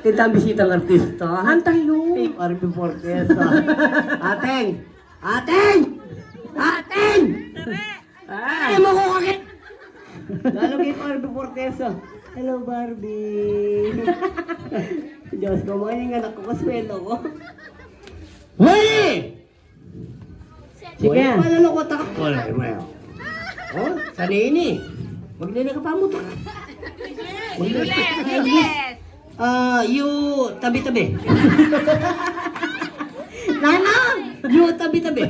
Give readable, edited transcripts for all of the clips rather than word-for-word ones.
Kita ang bisita ng artista. Antay yun. Hey, Barbie Fortesa. Ateng! Ateng! Ateng! Ay, mo ko kakit! Lalo kay Barbie Fortesa. Hello, Barbie. Diyos ko, mga yung anak ko, kaswelo ko. Hoy! Sige. Wala ko takap. Wala, wala. Oh, sanini. Maglili ka pa mo to. You tabi-tabi. Nana! You tabi-tabi.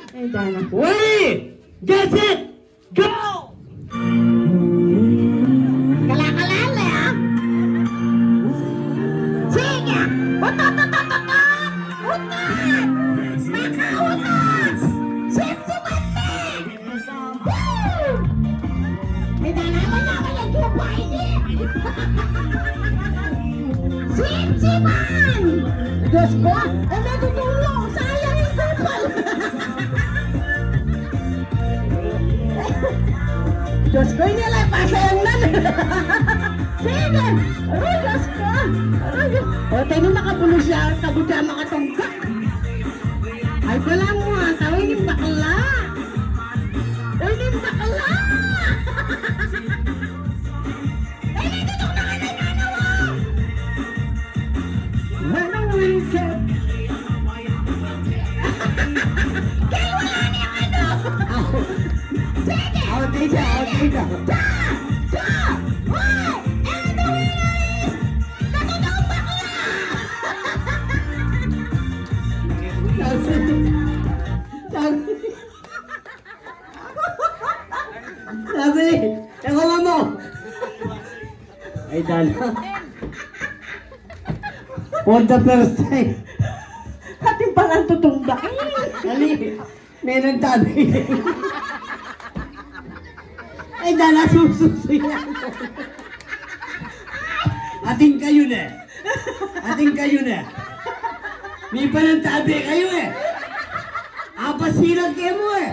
Ay, Dana. Wait! Get it! Go! Kalakalala, ah! Sige! Utot! Utot! Nakautos! Simsimante! Woo! May dalaman na ako yung tupay din! Simsiman! Diyos ko! Ay, may tutulong! Sayang yung kupal! Diyos ko, hindi lang pasayang nan! Sige! Aray, Diyos ko! Aray, o, tayo nung nakapulo siya, kabudya makatunggak! Ay, wala mo ha, tawin yung bakla! Tawin yung bakla! Ay, nagtutok na ka na nanawa! Manawin ka! Kaya wala niya ano! Sige! Out dito, out dito. Hoy! And the winner is Katutong Bakla! Sabi, teka mo. Ay, Dan. For the first time. Ating parang tutumbakin. Dali, may nagtabi. Ay, dala, sususoy na. Ating kayo na. Ating kayo na. May panantabi kayo eh. Apasilag kayo mo eh.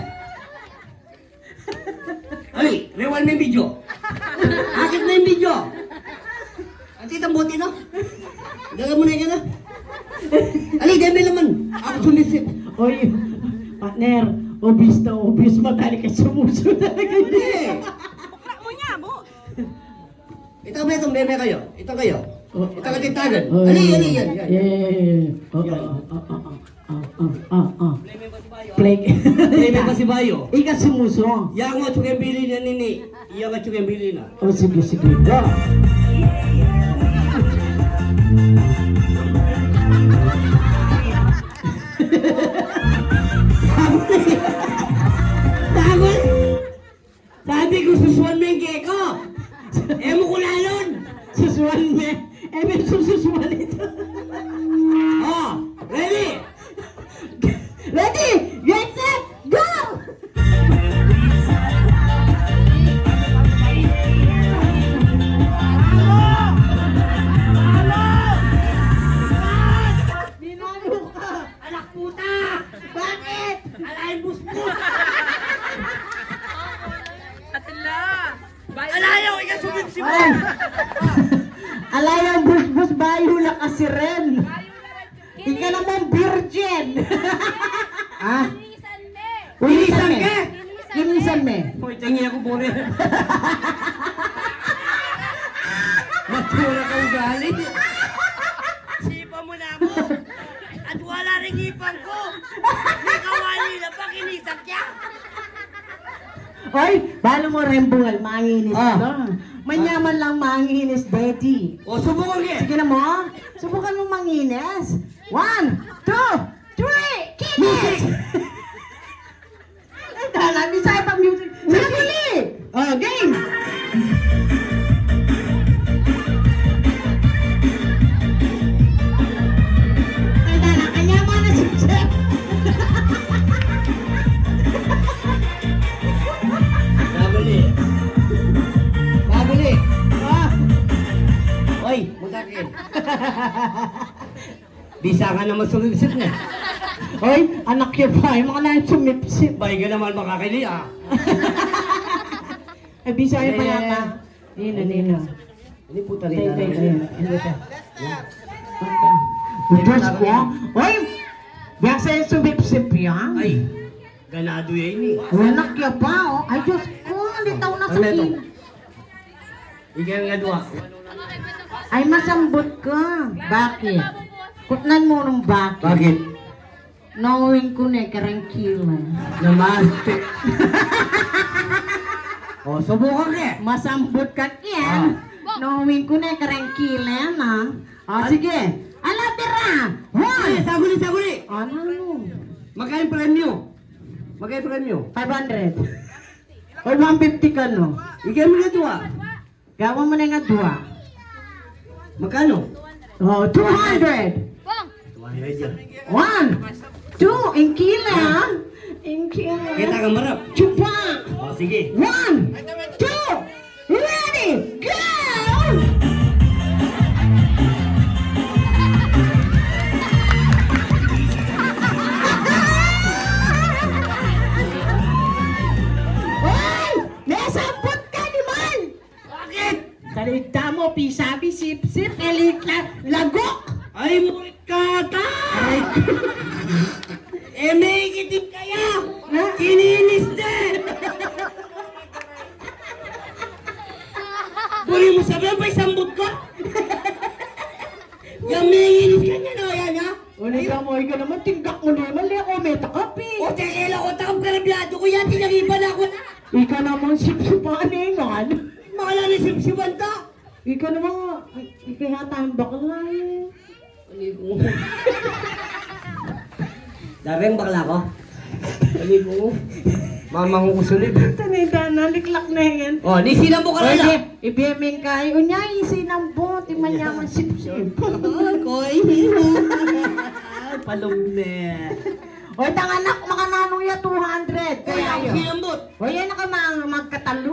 Ay, rewan na yung video. Akit na yung video. Ang titang buti no? Daga mo na yan na. Ali, demi naman. Ako sumisip. Oy, partner, obvious na obvious. Madali ka sumusunod talaga. Hindi. Bukla mo niya mo. Ito ba itong meme kayo? Ito kayo? Oh. Ito katitagan? Oh, Ali, ali, yan. yan. Play. Meme pa si Bayo. Ika sumuso. Yang mo tsukeng bili na nini. Iya nga tsukeng bili na. O sige, sige. Go. Sabi! Sabi ko susuan mo yung keko! Emo ko lalon! Susuan me. Eh, may sususuan ito. Oh! Ready? Ready? Get set, go! Binalo ka! Anak puta! Bakit? Alayin busbus! Atila. Alayaw! Ika sumipsip! Ay! Alayang bus-bus bayo na kasi rin. Ika naman virgin. Ah? Pilisan ka! Kinisan me. Hoy, tangi ako bore. Matura ka ugali. Sipa mo na ako. At wala rin ipang ko. May kawali na pa kinisak niya. Hoy, balo mo rin bungal, manginis Ah. lang. Manyaman lang manginis, daddy. O, subukan ka. Sige na mo, subukan mo manginis. 1, 2, 3, kinis! Ay, dala, bisaya pang music. Sabili! Oh, game! Ay, dala, kanya mo na si Chef. Babali. Babali. Ah, Hoy, mutakin. Bisa ka naman sumipsip na. hoy, anak niya pa, yung mga na sumipsip. Bay ka naman makakili ah. Ay, bisaya pa yata. Nino. Ini puta Tay, nila. tay, tay. Ano ba? Diyos ko. Oy! Biyak sa'yo sumipsip yan. Ay, ganado yan eh. Wanak ya ba, oh? Ay, Diyos ko. Alitaw na sa Ano ito? kin. Ikaw nga duwa. Ay, masambot ka. Bakit? Kutnan mo ng bakit. Bakit? Knowing ko na karangkila. Namaste. O, subukan ka eh. Masambot ka yan. Knowing ko na karangkila na. O, sige. Ala, tira. Ay, Hoy! saguli. Ano? Magkano premyo? Magkano premyo? 500. O 150 ka, no? Ikaw nga duwa. Gawa mo na nga dua. Magkano? Oh, 200. 200 yan. 1, 2, in kila. In kila. Kita ka marap. Chupa. O, sige. 1, 2, ready, go! Hoy! Nasabot ka naman! Bakit? Salita mo, pisabi, sip-sip, lagok! Ay, mulkata! Eh, may ikitin kaya! Kininis din! Buli mo sabihin, may sambot ka? Yung may inis ka niya, no? Yan, ha? Uli ka mo, ikaw naman, tinggak mo naman, liya ko, may takapi. O, tekela ko, takam karablado ko yan, tinagiban ako na! Ikaw naman, sip-sipan nga. Makala ni sipsipan ta! Ikaw naman, ikaw yata yung bakla eh. Dari ang bakla ko? Dali ko. Mama ko kusulib. Tanita na, liklak na yan. O, nisina mo ka na lang! Ibiyaming kayo. Unyay, sinambot, imanyaman sip-sip. Koy! Palumne. O, tanganak, makanano ya 200. Kaya Kaya ako yun. sinambot. O, yan na ka magkatalo.